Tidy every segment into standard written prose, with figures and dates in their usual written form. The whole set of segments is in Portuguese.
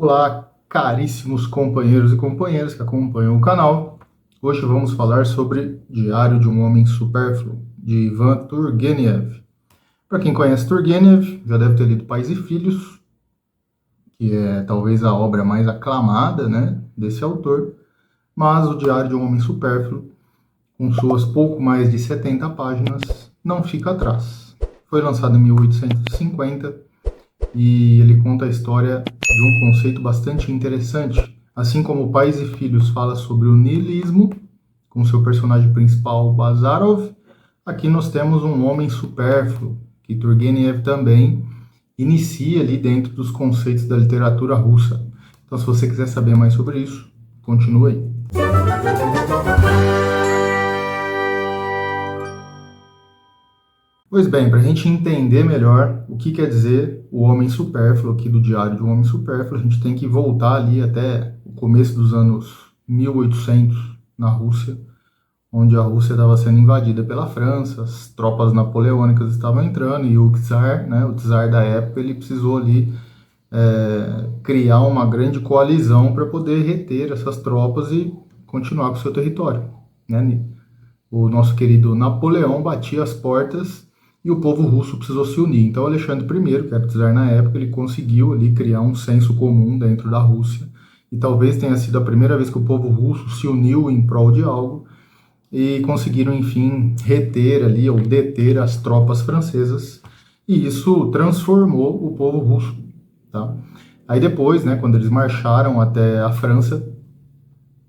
Olá, caríssimos companheiros e companheiras que acompanham o canal. Hoje vamos falar sobre Diário de um Homem Supérfluo, de Ivan Turgenev. Para quem conhece Turgenev, já deve ter lido Pais e Filhos, que é talvez a obra mais aclamada, né, desse autor. Mas o Diário de um Homem Supérfluo, com suas pouco mais de 70 páginas, não fica atrás. Foi lançado em 1850 e ele conta a história de um conceito bastante interessante. Assim como Pais e Filhos fala sobre o niilismo, com seu personagem principal Bazarov, aqui nós temos um homem supérfluo, que Turgenev também inicia ali dentro dos conceitos da literatura russa. Então, se você quiser saber mais sobre isso, continue aí. Pois bem, para a gente entender melhor o que quer dizer o homem supérfluo aqui do Diário de um Homem Supérfluo, a gente tem que voltar ali até o começo dos anos 1800 na Rússia, onde a Rússia estava sendo invadida pela França, as tropas napoleônicas estavam entrando e o czar, né, o czar da época, ele precisou ali criar uma grande coalizão para poder reter essas tropas e continuar com o seu território, né? O nosso querido Napoleão batia as portas e o povo russo precisou se unir. Então, Alexandre I, que era o czar na época, ele conseguiu ali criar um senso comum dentro da Rússia. E talvez tenha sido a primeira vez que o povo russo se uniu em prol de algo e conseguiram, enfim, reter ali ou deter as tropas francesas. E isso transformou o povo russo, tá? Aí depois, né, quando eles marcharam até a França,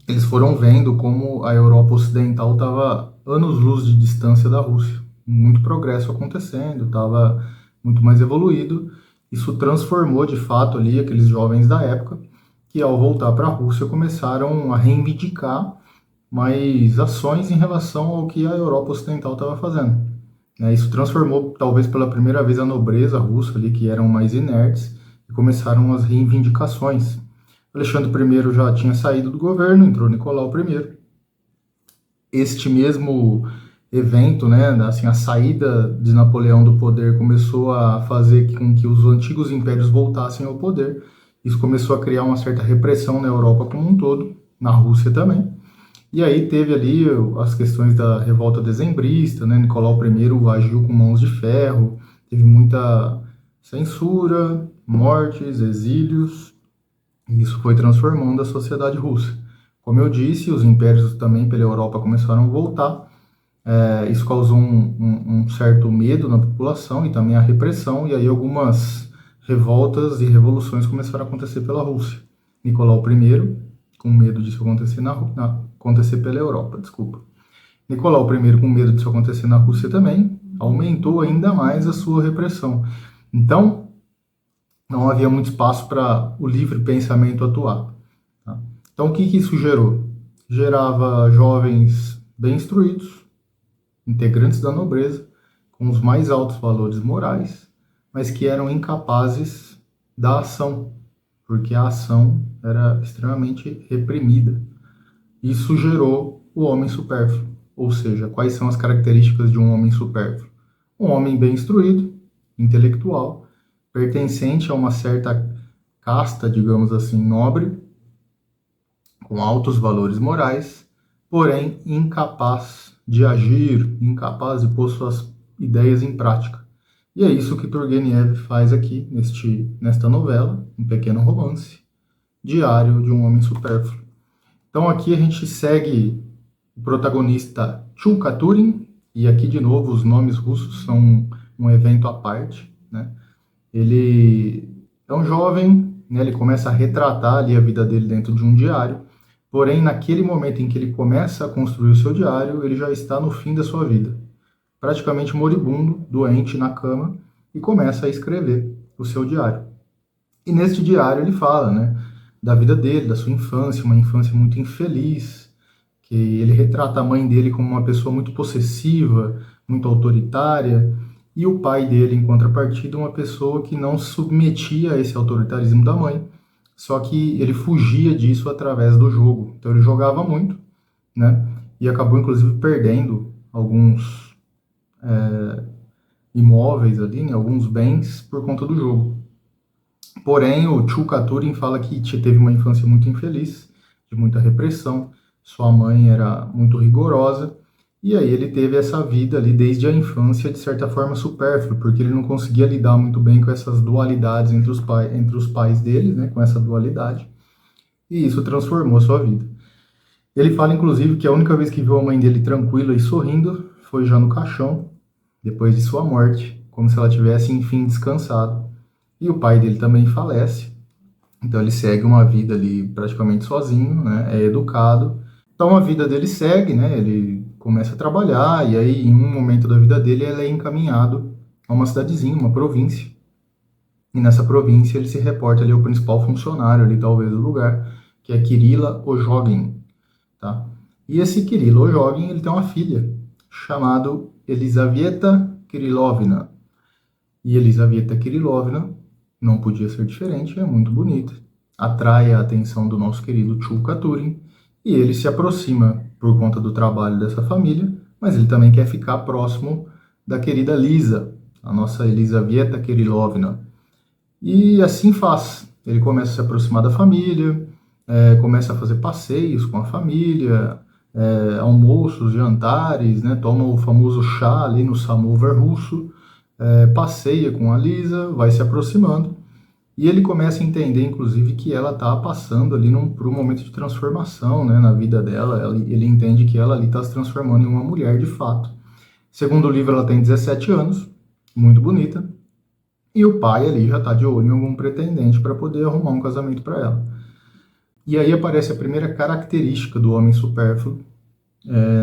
eles foram vendo como a Europa Ocidental estava anos-luz de distância da Rússia. Muito progresso acontecendo, estava muito mais evoluído. Isso transformou, de fato, ali aqueles jovens da época, que ao voltar para a Rússia começaram a reivindicar mais ações em relação ao que a Europa Ocidental estava fazendo. Isso transformou, talvez pela primeira vez, a nobreza russa ali, que eram mais inertes, e começaram as reivindicações. Alexandre I já tinha saído do governo, entrou Nicolau I. Este mesmo evento, né, assim, a saída de Napoleão do poder começou a fazer com que os antigos impérios voltassem ao poder. Isso começou a criar uma certa repressão na Europa como um todo, na Rússia também. E aí teve ali as questões da revolta dezembrista, né? Nicolau I agiu com mãos de ferro, teve muita censura, mortes, exílios. Isso foi transformando a sociedade russa. Como eu disse, os impérios também pela Europa começaram a voltar. Isso causou um certo medo na população e também a repressão, e aí algumas revoltas e revoluções começaram a acontecer pela Rússia. Nicolau I, com medo disso acontecer pela Europa, desculpa. Nicolau I, com medo disso acontecer na Rússia também, aumentou ainda mais a sua repressão. Então, não havia muito espaço para o livre pensamento atuar. Tá? Então, o que isso gerou? Gerava jovens bem instruídos, integrantes da nobreza, com os mais altos valores morais, mas que eram incapazes da ação, porque a ação era extremamente reprimida. Isso gerou o homem supérfluo, ou seja, quais são as características de um homem supérfluo? Um homem bem instruído, intelectual, pertencente a uma certa casta, digamos assim, nobre, com altos valores morais, porém incapaz de agir, incapaz de pôr suas ideias em prática. E é isso que Turgenev faz aqui, nesta novela, um pequeno romance, Diário de um Homem Supérfluo. Então aqui a gente segue o protagonista Tchulkaturin, e aqui de novo os nomes russos são um evento à parte, né? Ele é um jovem, né? Ele começa a retratar ali a vida dele dentro de um diário, porém naquele momento em que ele começa a construir o seu diário, ele já está no fim da sua vida, praticamente moribundo, doente na cama, e começa a escrever o seu diário. E neste diário ele fala, né, da vida dele, da sua infância, uma infância muito infeliz, que ele retrata a mãe dele como uma pessoa muito possessiva, muito autoritária, e o pai dele, em contrapartida, uma pessoa que não se submetia a esse autoritarismo da mãe, só que ele fugia disso através do jogo. Então ele jogava muito, né, e acabou inclusive perdendo alguns imóveis ali, né, alguns bens por conta do jogo. Porém, o Chulkaturin fala que teve uma infância muito infeliz, de muita repressão, sua mãe era muito rigorosa, e aí ele teve essa vida ali desde a infância, de certa forma, supérflua, porque ele não conseguia lidar muito bem com essas dualidades entre os pais dele, né, com essa dualidade, e isso transformou a sua vida. Ele fala, inclusive, que a única vez que viu a mãe dele tranquila e sorrindo foi já no caixão, depois de sua morte, como se ela tivesse, enfim, descansado. E o pai dele também falece, então ele segue uma vida ali praticamente sozinho, né? É educado. Então a vida dele segue, né? Ele começa a trabalhar e aí em um momento da vida dele ele é encaminhado a uma cidadezinha, uma província. E nessa província ele se reporta ali ao principal funcionário ali talvez do lugar, que é Kirila Ojogin, tá? E esse Kirila Ojogin, ele tem uma filha chamada Elisaveta Kirilovna. E Elisaveta Kirilovna não podia ser diferente, é muito bonita. Atrai a atenção do nosso querido Chulkaturin e ele se aproxima por conta do trabalho dessa família, mas ele também quer ficar próximo da querida Lisa, a nossa Elisaveta Kirilovna. E assim faz. Ele começa a se aproximar da família, começa a fazer passeios com a família, almoços, jantares, né, toma o famoso chá ali no samovar russo, passeia com a Lisa, vai se aproximando, e ele começa a entender, inclusive, que ela está passando ali por um momento de transformação, né, na vida dela. Ele entende que ela ali está se transformando em uma mulher de fato. Segundo o livro, ela tem 17 anos, muito bonita, e o pai ali já está de olho em algum pretendente para poder arrumar um casamento para ela. E aí aparece a primeira característica do homem supérfluo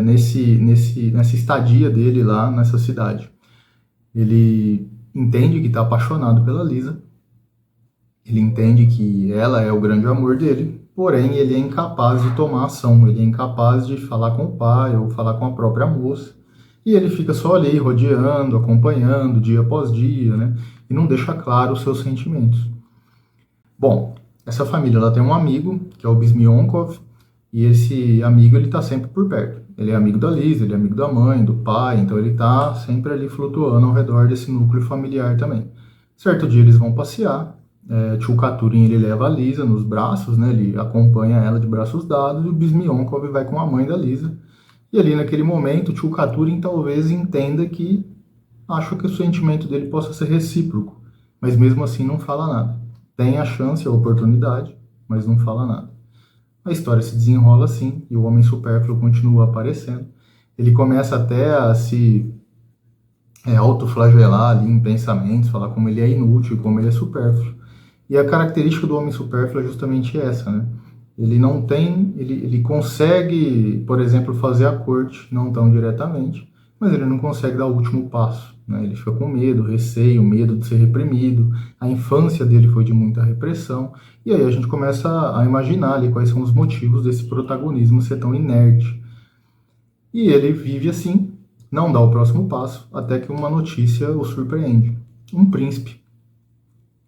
nessa estadia dele lá nessa cidade. Ele entende que está apaixonado pela Lisa, ele entende que ela é o grande amor dele, porém ele é incapaz de tomar ação, ele é incapaz de falar com o pai ou falar com a própria moça, e ele fica só ali rodeando, acompanhando dia após dia, né? E não deixa claro os seus sentimentos. Bom, essa família ela tem um amigo, que é o Bizmyonkov, e esse amigo ele está sempre por perto. Ele é amigo da Lisa, ele é amigo da mãe, do pai, então ele está sempre ali flutuando ao redor desse núcleo familiar também. Certo dia eles vão passear, Chulkaturin ele leva a Lisa nos braços, né, ele acompanha ela de braços dados, e o Bizmyonkov vai com a mãe da Lisa. E ali naquele momento, Chulkaturin talvez entenda que acha que o sentimento dele possa ser recíproco, mas mesmo assim não fala nada. Tem a chance, a oportunidade, mas não fala nada. A história se desenrola assim e o homem supérfluo continua aparecendo. Ele começa até a se autoflagelar ali em pensamentos, falar como ele é inútil e como ele é supérfluo. E a característica do homem supérfluo é justamente essa, né? Ele não tem, ele consegue, por exemplo, fazer a corte, não tão diretamente, mas ele não consegue dar o último passo, né? Ele fica com medo, receio, medo de ser reprimido. A infância dele foi de muita repressão. E aí a gente começa a imaginar ali quais são os motivos desse protagonismo ser tão inerte. E ele vive assim, não dá o próximo passo, até que uma notícia o surpreende. Um príncipe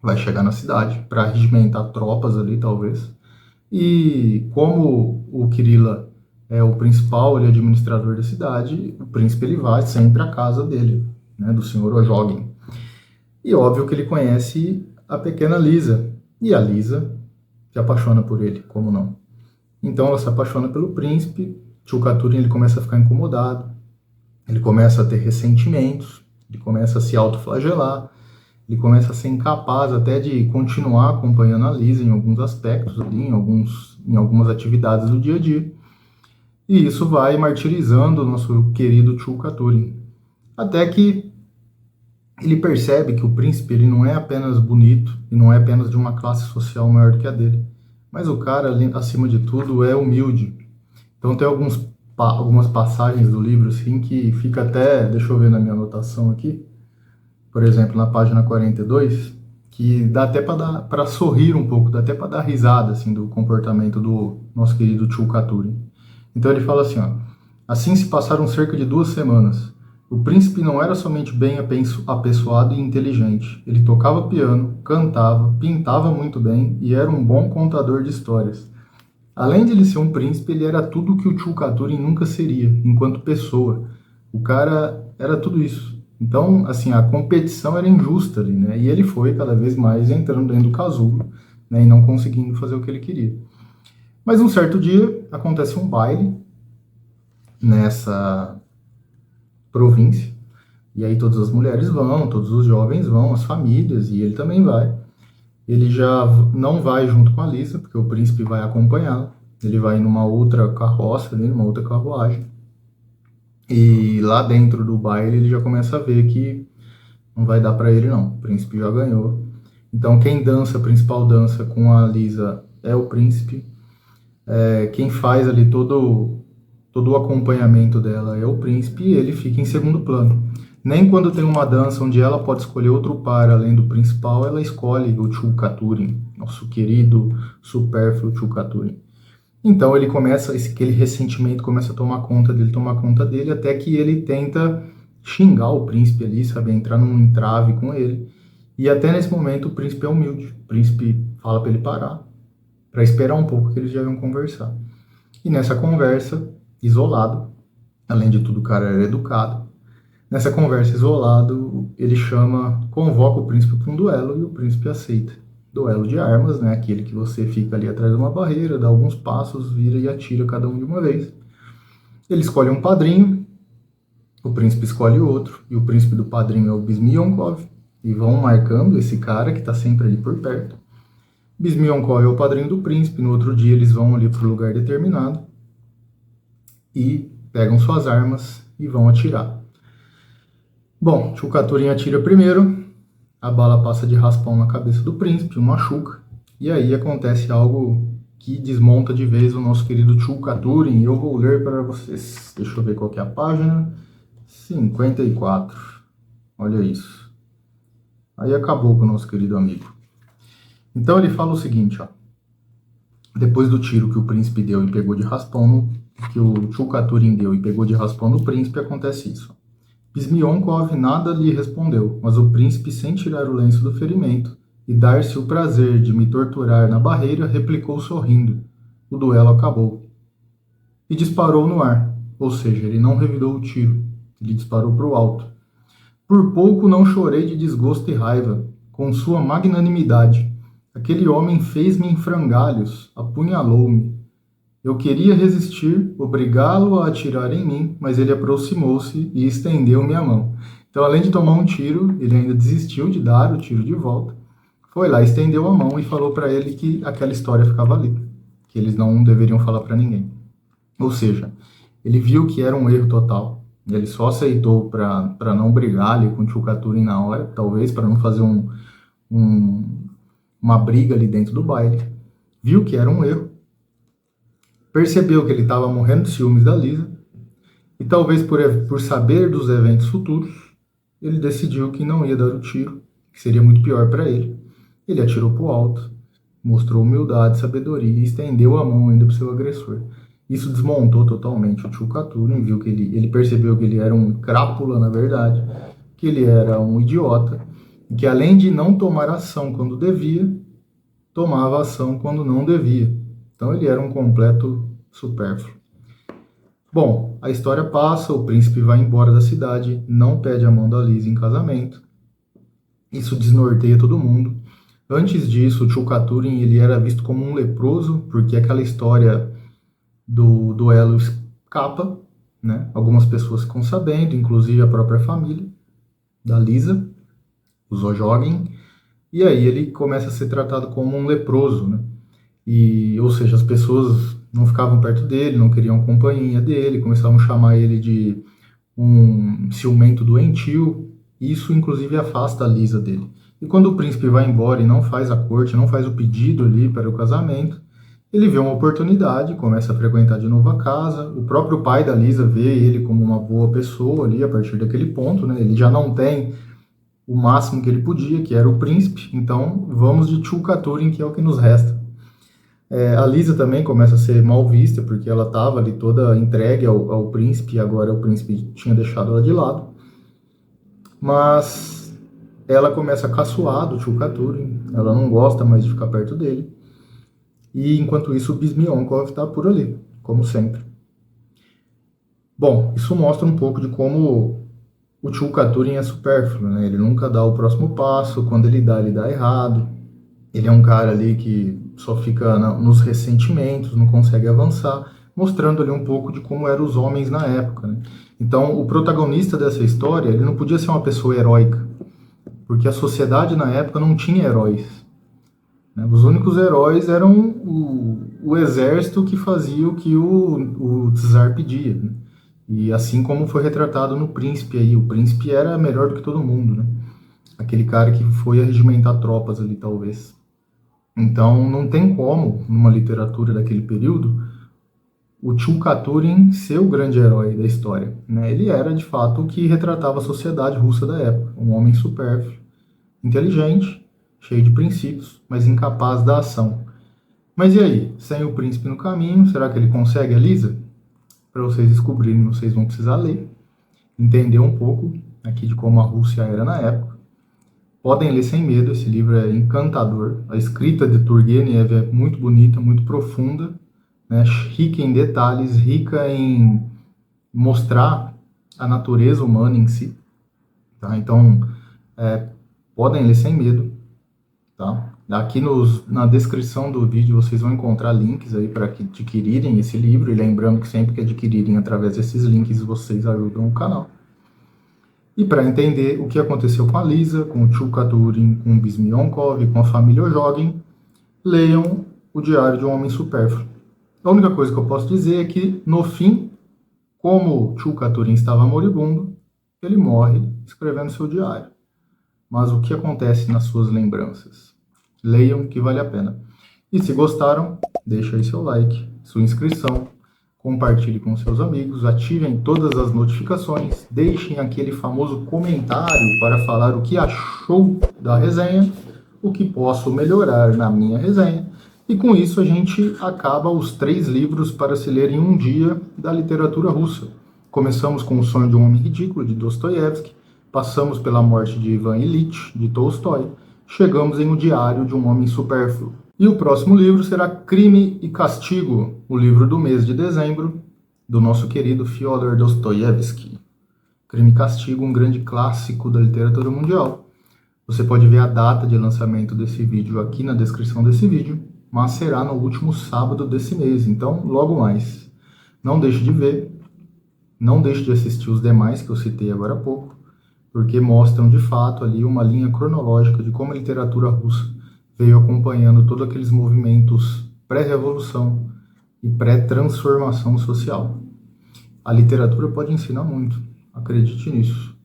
vai chegar na cidade para regimentar tropas ali, talvez. E como o Kirila é o principal ele é administrador da cidade, o príncipe ele vai sempre à casa dele, né, do senhor Ojogin. E óbvio que ele conhece a pequena Lisa. E a Lisa se apaixona por ele, como não? Então ela se apaixona pelo príncipe. Chulkaturin ele começa a ficar incomodado, ele começa a ter ressentimentos, ele começa a se autoflagelar, ele começa a ser incapaz até de continuar acompanhando a Lisa em alguns aspectos ali, em algumas atividades do dia a dia. E isso vai martirizando o nosso querido Chulkaturin. Até que ele percebe que o príncipe ele não é apenas bonito e não é apenas de uma classe social maior do que a dele, mas o cara, acima de tudo, é humilde. Então tem algumas passagens do livro assim que fica até, deixa eu ver na minha anotação aqui, por exemplo, na página 42, que dá até para sorrir um pouco, dá até para dar risada assim do comportamento do nosso querido Chulkaturin. Então ele fala assim, ó: assim se passaram cerca de 2 semanas. O príncipe não era somente bem apessoado e inteligente. Ele tocava piano, cantava, pintava muito bem e era um bom contador de histórias. Além de ele ser um príncipe, ele era tudo o que o Chulkaturin nunca seria, enquanto pessoa. O cara era tudo isso. Então, assim, a competição era injusta ali, né? E ele foi cada vez mais entrando dentro do casulo, né? E não conseguindo fazer o que ele queria. Mas um certo dia acontece um baile nessa província. E aí todas as mulheres vão, todos os jovens vão, as famílias, e ele também vai. Ele já não vai junto com a Lisa, porque o príncipe vai acompanhá-la. Ele vai numa outra carroça, ali, numa outra carruagem. E lá dentro do baile ele já começa a ver que não vai dar para ele não. O príncipe já ganhou. Então quem dança a principal dança com a Lisa é o príncipe. Quem faz ali todo o acompanhamento dela é o príncipe e ele fica em segundo plano. Nem quando tem uma dança onde ela pode escolher outro par além do principal, ela escolhe o Chulkaturin, nosso querido supérfluo Chulkaturin. Então ele começa, aquele ressentimento começa a tomar conta dele, até que ele tenta xingar o príncipe ali, sabe, entrar num entrave com ele. E até nesse momento o príncipe é humilde. O príncipe fala para ele parar, para esperar um pouco que eles já iam conversar. E nessa conversa, isolado, além de tudo o cara era educado, nessa conversa isolado, ele convoca o príncipe para um duelo e o príncipe aceita. Duelo de armas, né? Aquele que você fica ali atrás de uma barreira, dá alguns passos, vira e atira cada um de uma vez. Ele escolhe um padrinho, o príncipe escolhe outro, e o príncipe do padrinho é o Bizmionkov, e vão marcando esse cara que está sempre ali por perto. Bizmionkov é o padrinho do príncipe, no outro dia eles vão ali para o lugar determinado e pegam suas armas e vão atirar. Bom, Chulkaturin atira primeiro, a bala passa de raspão na cabeça do príncipe, o machuca, e aí acontece algo que desmonta de vez o nosso querido Chulkaturin, e eu vou ler para vocês. Deixa eu ver qual que é a página. 54. Olha isso. Aí acabou com o nosso querido amigo. Então ele fala o seguinte, ó. Depois do tiro que o príncipe deu e pegou de raspão, que o Chulkaturin deu e pegou de raspão no príncipe, acontece isso. Bizmionkov nada lhe respondeu, mas o príncipe, sem tirar o lenço do ferimento e dar-se o prazer de me torturar na barreira, replicou sorrindo. O duelo acabou. E disparou no ar, ou seja, ele não revidou o tiro, ele disparou para o alto. Por pouco não chorei de desgosto e raiva, com sua magnanimidade. Aquele homem fez-me em frangalhos, apunhalou-me. Eu queria resistir, obrigá-lo a atirar em mim, mas ele aproximou-se e estendeu-me a mão. Então, além de tomar um tiro, ele ainda desistiu de dar o tiro de volta. Foi lá, estendeu a mão e falou para ele que aquela história ficava ali, que eles não deveriam falar para ninguém. Ou seja, ele viu que era um erro total. Ele só aceitou para não brigar ali com o Chulkaturin na hora, talvez para não fazer uma briga ali dentro do baile. Viu que era um erro. Percebeu que ele estava morrendo de ciúmes da Lisa, e talvez por saber dos eventos futuros, ele decidiu que não ia dar o tiro, que seria muito pior para ele. Ele atirou para o alto, mostrou humildade, sabedoria e estendeu a mão ainda para o seu agressor. Isso desmontou totalmente o Chulkaturin, viu que ele percebeu que ele era um crápula, na verdade, que ele era um idiota, e que além de não tomar ação quando devia, tomava ação quando não devia. Então ele era um completo supérfluo. Bom, a história passa, o príncipe vai embora da cidade, não pede a mão da Lisa em casamento. Isso desnorteia todo mundo. Antes disso, o Chulkaturin ele era visto como um leproso, porque aquela história do duelo escapa, né? Algumas pessoas ficam sabendo, inclusive a própria família da Lisa, os Ojogin, e aí ele começa a ser tratado como um leproso, né? Ou seja, as pessoas não ficavam perto dele, não queriam companhia dele, começavam a chamar ele de um ciumento doentio. Isso, inclusive, afasta a Lisa dele. E quando o príncipe vai embora e não faz a corte, não faz o pedido ali para o casamento, ele vê uma oportunidade, começa a frequentar de novo a casa. O próprio pai da Lisa vê ele como uma boa pessoa ali a partir daquele ponto, né? Ele já não tem o máximo que ele podia, que era o príncipe. Então, vamos de Chulkaturin, que é o que nos resta. A Lisa também começa a ser mal vista, porque ela estava ali toda entregue ao príncipe, e agora o príncipe tinha deixado ela de lado. Mas ela começa a caçoar do Chulkaturin, ela não gosta mais de ficar perto dele. E enquanto isso, o Bizmionkov está por ali, como sempre. Bom, isso mostra um pouco de como o Tchulkaturin é supérfluo, né? Ele nunca dá o próximo passo, quando ele dá errado. Ele é um cara ali que só fica nos ressentimentos, não consegue avançar, mostrando ali um pouco de como eram os homens na época, né? Então, o protagonista dessa história, ele não podia ser uma pessoa heróica, porque a sociedade na época não tinha heróis, né? Os únicos heróis eram o exército que fazia o que o czar pedia, né? E assim como foi retratado no Príncipe aí, o Príncipe era melhor do que todo mundo, né? Aquele cara que foi arregimentar tropas ali, talvez. Então, não tem como, numa literatura daquele período, o Tchulkaturin ser o grande herói da história, né? Ele era, de fato, o que retratava a sociedade russa da época. Um homem supérfluo, inteligente, cheio de princípios, mas incapaz da ação. Mas e aí? Sem o príncipe no caminho, será que ele consegue a Lisa? Para vocês descobrirem, vocês vão precisar ler, entender um pouco aqui de como a Rússia era na época. Podem ler sem medo, esse livro é encantador. A escrita de Turgenev é muito bonita, muito profunda, né? Rica em detalhes, rica em mostrar a natureza humana em si. Tá? Então, podem ler sem medo. Tá? Aqui na descrição do vídeo vocês vão encontrar links aí para adquirirem esse livro. E lembrando que sempre que adquirirem através desses links, vocês ajudam o canal. E para entender o que aconteceu com a Lisa, com o Tchulkaturin, com o Bizmyonkov, com a família Ojogin, leiam O Diário de um Homem Supérfluo. A única coisa que eu posso dizer é que, no fim, como Tchulkaturin estava moribundo, ele morre escrevendo seu diário. Mas o que acontece nas suas lembranças? Leiam, que vale a pena. E se gostaram, deixa aí seu like, sua inscrição, compartilhe com seus amigos, ativem todas as notificações, deixem aquele famoso comentário para falar o que achou da resenha, o que posso melhorar na minha resenha. E com isso a gente acaba os 3 livros para se ler em um dia da literatura russa. Começamos com O Sonho de um Homem Ridículo, de Dostoiévski, passamos pela Morte de Ivan Ilitch, de Tolstói, chegamos em O Diário de um Homem Supérfluo. E o próximo livro será Crime e Castigo, o livro do mês de dezembro, do nosso querido Fyodor Dostoiévski. Crime e Castigo, um grande clássico da literatura mundial. Você pode ver a data de lançamento desse vídeo aqui na descrição desse vídeo, mas será no último sábado desse mês, então logo mais. Não deixe de ver, não deixe de assistir os demais que eu citei agora há pouco, porque mostram de fato ali uma linha cronológica de como a literatura russa veio acompanhando todos aqueles movimentos pré-revolução e pré-transformação social. A literatura pode ensinar muito, acredite nisso.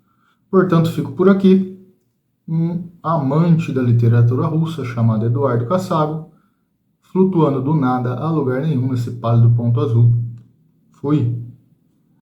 Portanto, fico por aqui. Um amante da literatura russa chamado Eduardo Cassago, flutuando do nada a lugar nenhum nesse pálido ponto azul. Fui!